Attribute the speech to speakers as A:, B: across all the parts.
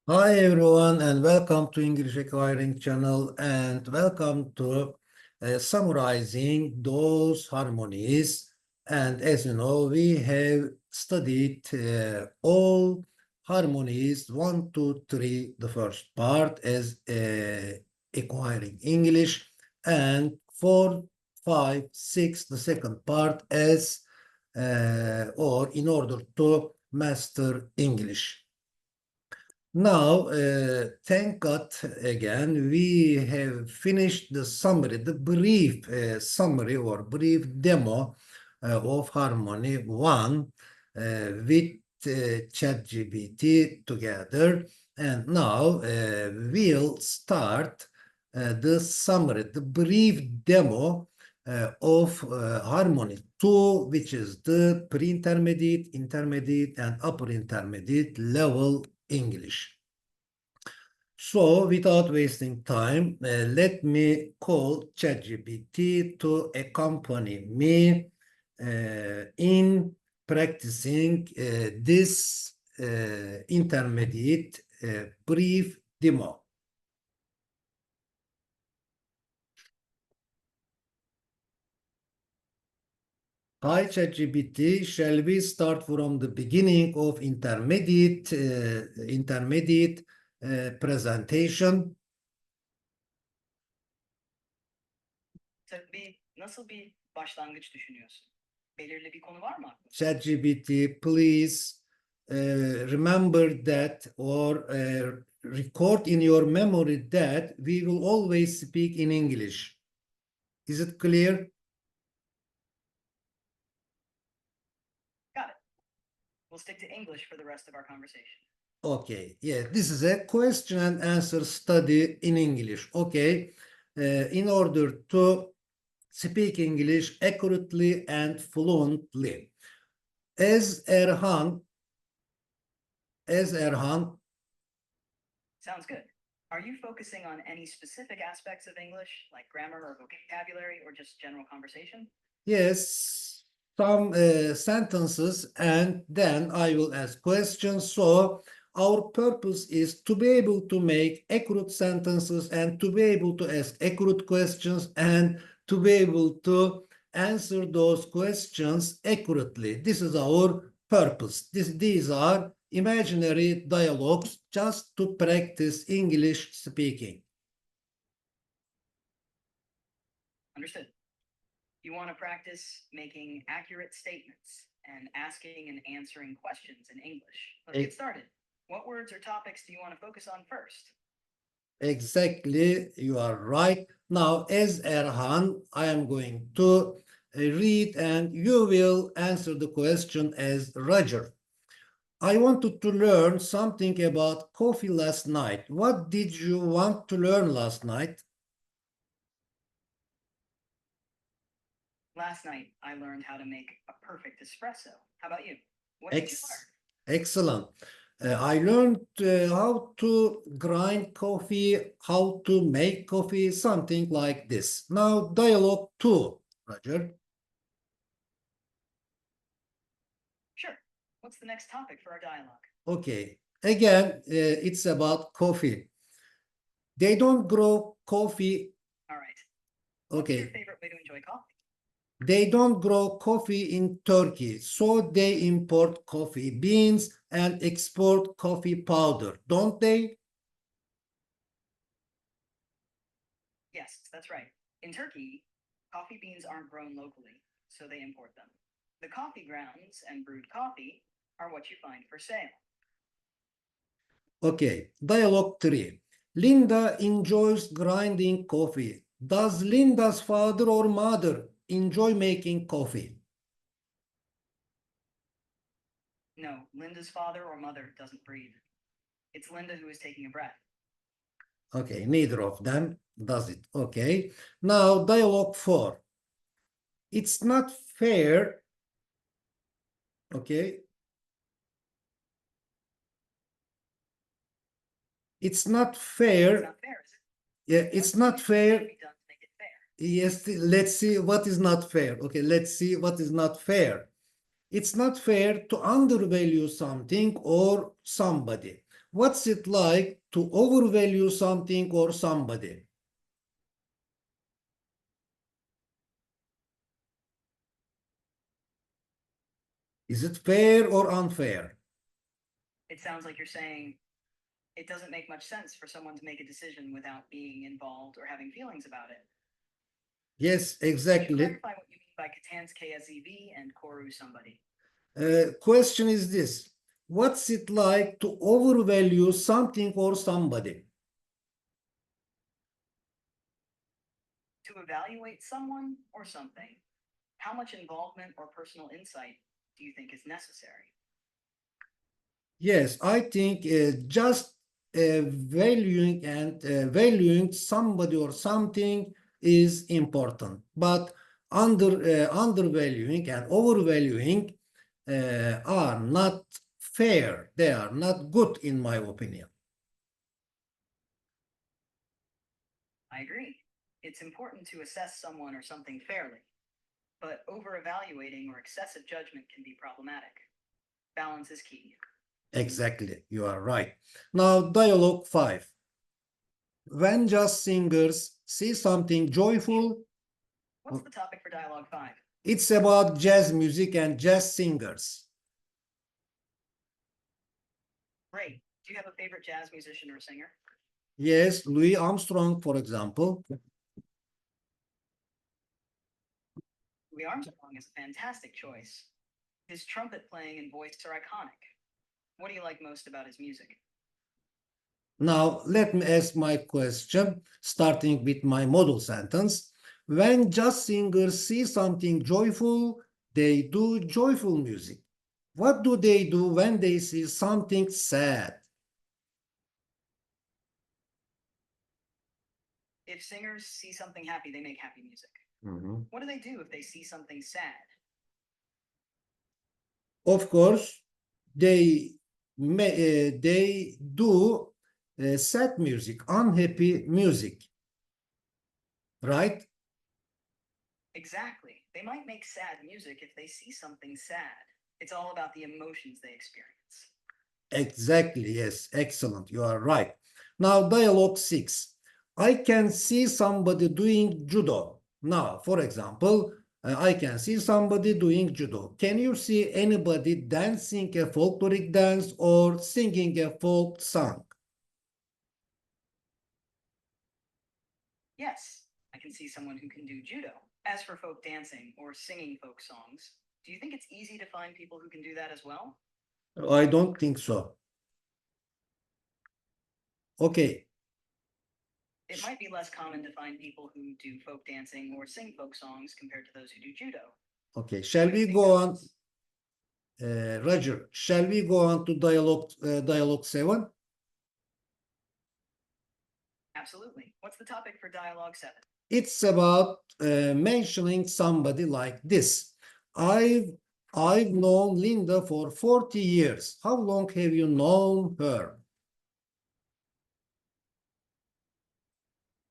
A: Hi everyone and welcome to English Acquiring channel and welcome to summarizing those harmonies. And as you know, we have studied all harmonies 1, 2, 3, the first part as acquiring English, and 4, 5, 6, the second part as or in order to master English. Now, thank God again, we have finished the summary, the brief summary or brief demo of Harmony 1 with ChatGPT together. And now we'll start the summary, the brief demo of Harmony 2, which is the pre-intermediate, intermediate, and upper intermediate level English. So, without wasting time, let me call ChatGPT to accompany me in practicing this intermediate brief demo. Hi ChatGPT, shall we start from the beginning of intermediate presentation?
B: Tabii, nasıl bir başlangıç düşünüyorsun? Belirli bir konu var mı aklında?
A: ChatGPT, please remember that or record in your memory that we will always speak in English. Is it clear?
B: Got it. We'll stick to English for the rest of our conversation.
A: Okay, yeah, this is a question and answer study in English. Okay, in order to speak English accurately and fluently. As Erhan,
B: Sounds good. Are you focusing on any specific aspects of English, like grammar or vocabulary, or just general conversation?
A: yes, some sentences, and then I will ask questions. So our purpose is to be able to make accurate sentences and to be able to ask accurate questions and to be able to answer those questions accurately. This is our purpose. These are imaginary dialogues just to practice English speaking.
B: Understood. You want to practice making accurate statements and asking and answering questions in English. Let's get started. What words or topics do you want to focus on first?
A: Exactly, you are right. Now, as Erhan, I am going to read and you will answer the question as Roger. I wanted to learn something about coffee last night. What did you want to learn last night?
B: Last night, I learned how to make a perfect espresso. How about you? What did you learn?
A: Excellent. I learned how to grind coffee, how to make coffee, something like this. Now, dialogue 2, Roger.
B: Sure. What's the next topic for our dialogue?
A: Okay. Again, it's about coffee. They don't grow coffee.
B: All right.
A: Okay.
B: What's your favorite way to enjoy coffee?
A: They don't grow coffee in Turkey, so they import coffee beans and export coffee powder, don't they?
B: Yes, that's right. In Turkey, coffee beans aren't grown locally, so they import them. The coffee grounds and brewed coffee are what you find for sale.
A: Okay, dialogue 3. Linda enjoys grinding coffee. Does Linda's father or mother enjoy making coffee?
B: No, Linda's father or mother doesn't breathe. It's Linda who is taking a breath.
A: Okay, neither of them does it. Okay, now dialogue 4. It's not fair. Okay. It's not fair.
B: It's not fair, is it?
A: Yeah, it's not fair. Yes, let's see what is not fair. Okay, let's see what is not fair. It's not fair to undervalue something or somebody. What's it like to overvalue something or somebody? Is it fair or unfair?
B: It sounds like you're saying it doesn't make much sense for someone to make a decision without being involved or having feelings about it.
A: Yes,
B: Could you
A: exactly.
B: clarify what you mean by Katan's KSEV and Koru somebody?
A: Question is this. What's it like to overvalue something or somebody?
B: To evaluate someone or something, how much involvement or personal insight do you think is necessary?
A: Yes, I think just valuing somebody or something is important, but undervaluing and overvaluing are not fair. They are not good, in my opinion.
B: I agree. It's important to assess someone or something fairly, but over-evaluating or excessive judgment can be problematic. Balance is key.
A: Exactly, you are right. Now, dialogue 5. When jazz singers see something joyful,
B: What's the topic for dialogue 5?
A: it's about jazz music and jazz singers.
B: Great. Do you have a favorite jazz musician or singer?
A: Yes, Louis Armstrong, for example.
B: Louis Armstrong is a fantastic choice. His trumpet playing and voice are iconic. What do you like most about his music?
A: Now, let me ask my question, starting with my model sentence. When jazz singers see something joyful, they do joyful music. What do they do when they see something sad?
B: If singers see something happy, they make happy music. What do they do if they see something sad?
A: Of course, they do sad music, unhappy music, right?
B: Exactly. They might make sad music if they see something sad. It's all about the emotions they experience.
A: Exactly, yes, excellent, you are right. Now, dialogue 6. I can see somebody doing judo. Now, for example, I can see somebody doing judo. Can you see anybody dancing a folkloric dance or singing a folk song?
B: Yes, I can see someone who can do judo. As for folk dancing or singing folk songs, do you think it's easy to find people who can do that as well?
A: I don't think so. Okay.
B: It might be less common to find people who do folk dancing or sing folk songs compared to those who do judo.
A: Okay, shall
B: What do you
A: we
B: think
A: go
B: that
A: on?
B: is?
A: Roger, shall we go on to dialogue 7?
B: Absolutely. What's the topic for dialogue 7?
A: It's about mentioning somebody like this. I've I've known Linda for 40 years. How long have you known her?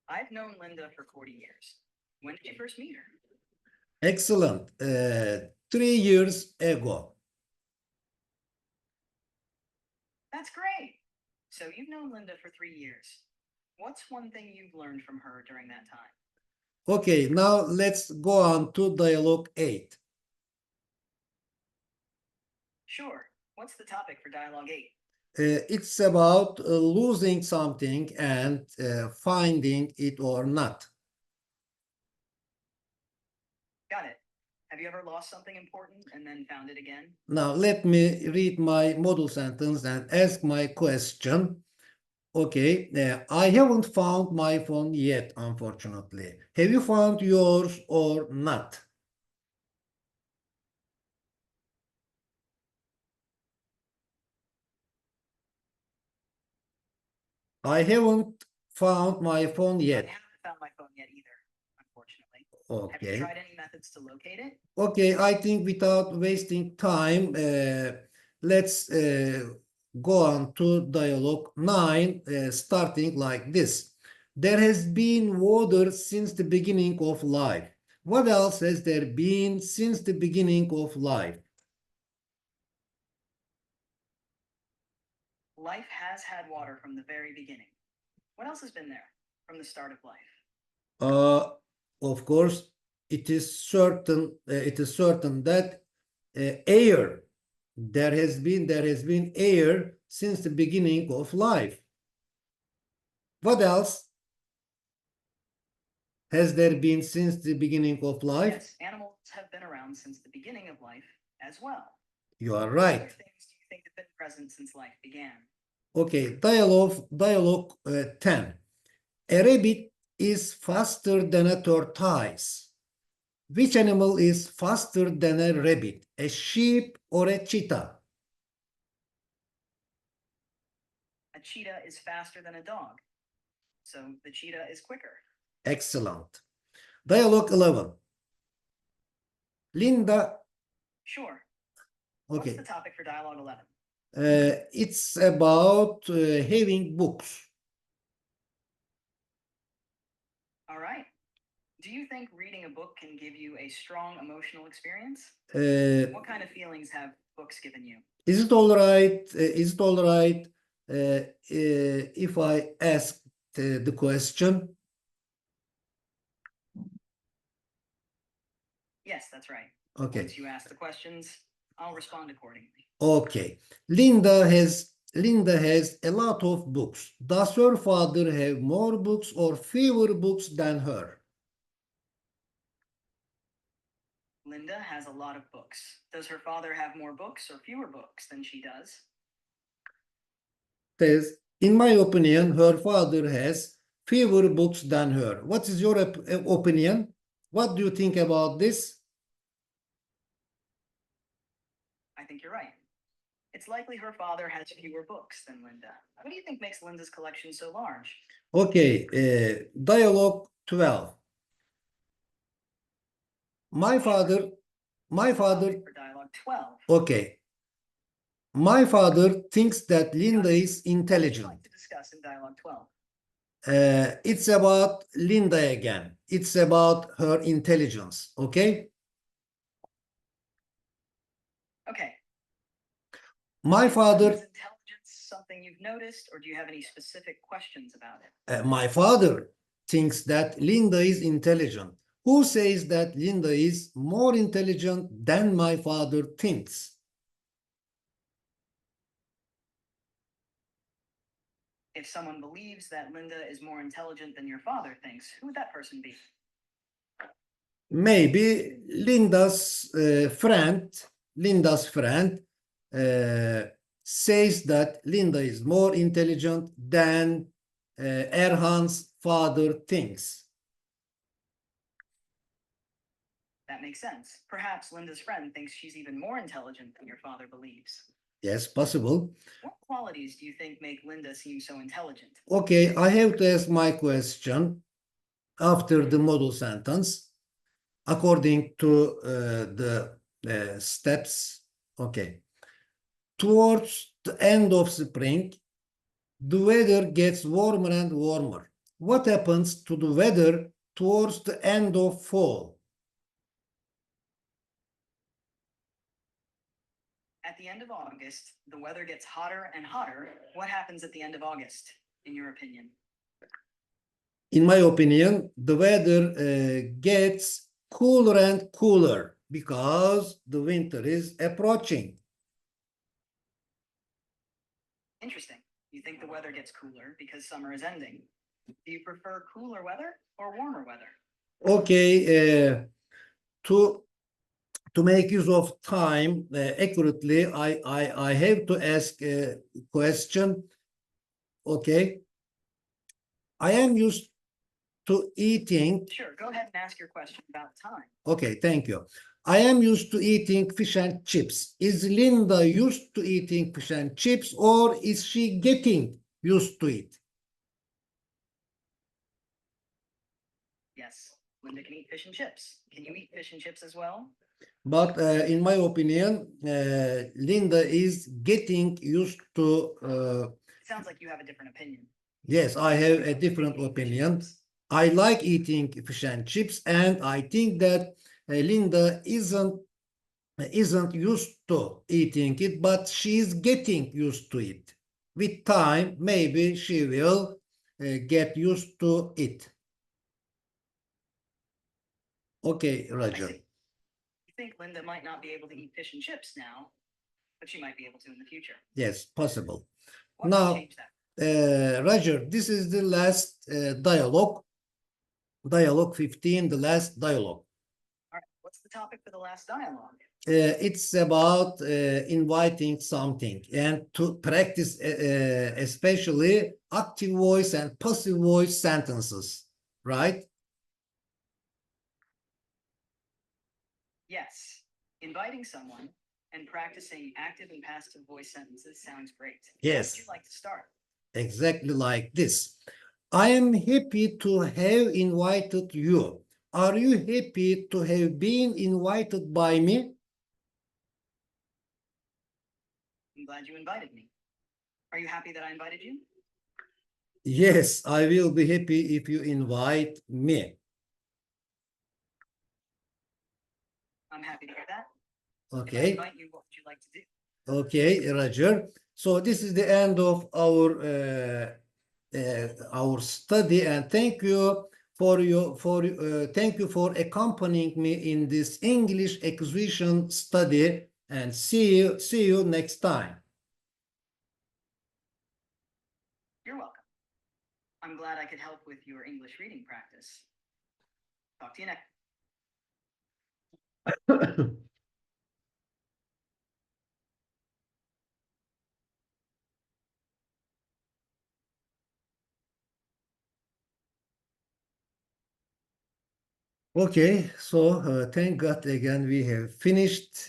B: I've known Linda for 40 years. When did you first meet her?
A: Excellent. 3 years ago.
B: That's great. So you've known Linda for 3 years. What's one thing you've learned from her during that time?
A: Okay, now let's go on to dialogue 8.
B: Sure. What's the topic for dialogue 8?
A: It's about losing something and finding it or not.
B: Got it. Have you ever lost something important and then found it again?
A: Now let me read my model sentence and ask my question. Okay, I haven't found my phone yet, unfortunately. Have you found yours or not? I haven't found my phone
B: I
A: yet.
B: haven't found my phone yet either, unfortunately. Have you
A: Okay.
B: tried any methods to locate it?
A: Okay, I think without wasting time, let's go on to dialogue 9, starting like this. There has been water since the beginning of life. What else has there been since the beginning of life?
B: Life has had water from the very beginning. What else has been there from the start of life?
A: Of course, it is certain. It is certain that air. There has been air since the beginning of life. What else has there been since the beginning of life?
B: Yes, animals have been around since the beginning of life as well.
A: You are
B: What other
A: right.
B: things do you think have been present since life began?
A: Okay, dialogue 10. A rabbit is faster than a tortoise. Which animal is faster than a rabbit? A sheep or a cheetah?
B: A cheetah is faster than a dog, so the cheetah is quicker.
A: Excellent. Dialogue 11. Linda.
B: Sure. What's
A: Okay.
B: the topic for dialogue 11?
A: It's about having books.
B: All right. Do you think reading a book can give you a strong emotional experience? What kind of feelings have books given you?
A: Is it all right? Is it all right if I ask the question?
B: Yes, that's right.
A: Okay.
B: Once you ask the questions, I'll respond accordingly.
A: Okay. Linda has a lot of books. Does her father have more books or fewer books than her?
B: Linda has a lot of books. Does her father have more books or fewer books than she does?
A: Says, in my opinion, her father has fewer books than her. What is your opinion? What do you think about this?
B: I think you're right. It's likely her father has fewer books than Linda. What do you think makes Linda's collection so large?
A: Okay, dialogue 12. My father,
B: For dialogue 12.
A: okay. My father thinks that Linda is
B: What would you
A: intelligent.
B: like to discuss in dialogue 12?
A: It's about Linda again. It's about her intelligence, okay?
B: Okay.
A: My father,
B: Is intelligence something you've noticed, or do you have any specific questions about it?
A: my father thinks that Linda is intelligent. Who says that Linda is more intelligent than my father thinks?
B: If someone believes that Linda is more intelligent than your father thinks, who would that person be?
A: Maybe Linda's friend says that Linda is more intelligent than Erhan's father thinks.
B: That makes sense. Perhaps Linda's friend thinks she's even more intelligent than your father believes.
A: Yes, possible.
B: What qualities do you think make Linda seem so intelligent?
A: Okay, I have to ask my question after the model sentence according to the steps. Okay. Towards the end of spring, the weather gets warmer and warmer. What happens to the weather towards the end of fall?
B: At the end of August, the weather gets hotter and hotter. What happens at the end of August, in your opinion?
A: In my opinion, the weather gets cooler and cooler because the winter is approaching.
B: Interesting. You think the weather gets cooler because summer is ending. Do you prefer cooler weather or warmer weather?
A: Okay, to make use of time accurately, I have to ask a question. Okay, I am used to eating.
B: Sure, go ahead and ask your question about time.
A: Okay, thank you. I am used to eating fish and chips. Is Linda used to eating fish and chips, or is she getting used to it?
B: Yes, Linda can eat fish and chips. Can you eat fish and chips as well?
A: But in my opinion, Linda is getting used to.
B: It sounds like you have a different opinion.
A: Yes, I have a different opinion. I like eating fish and chips, and I think that Linda isn't used to eating it, but she's getting used to it. with time, maybe she will get used to it. Okay,
B: I
A: Roger.
B: see. You think Linda might not be able to eat fish and chips now, but she might be able to in the future.
A: Yes, possible.
B: What might
A: Now,
B: change that?
A: Roger, this is the last dialogue. Dialogue 15, the last dialogue.
B: All right. What's the topic for the last dialogue?
A: It's about inviting something and to practice especially active voice and passive voice sentences, right?
B: Yes. Inviting someone and practicing active and passive voice sentences sounds great.
A: Yes.
B: How would you like to start?
A: Exactly like this. I am happy to have invited you. Are you happy to have been invited by me?
B: I'm glad you invited me. Are you happy that I invited you?
A: Yes, I will be happy if you invite me.
B: I'm happy to hear that. If I
A: Okay.
B: invite you, what would you like to do?
A: Okay, Roger. So this is the end of our study, and thank you for accompanying me in this English acquisition study, and see you next time.
B: You're welcome. I'm glad I could help with your English reading practice. Talk to you next.
A: Okay, so thank God again we have finished.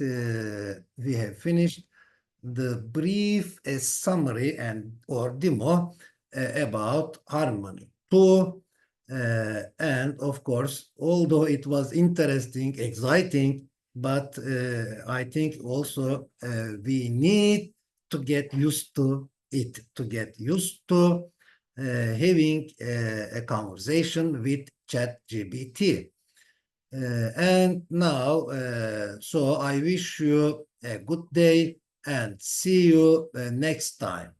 A: The brief summary and or demo about Harmony 2. And of course, although it was interesting, exciting, but I think also we need to get used to it, to get used to having a conversation with ChatGPT. And now, so I wish you a good day and see you next time.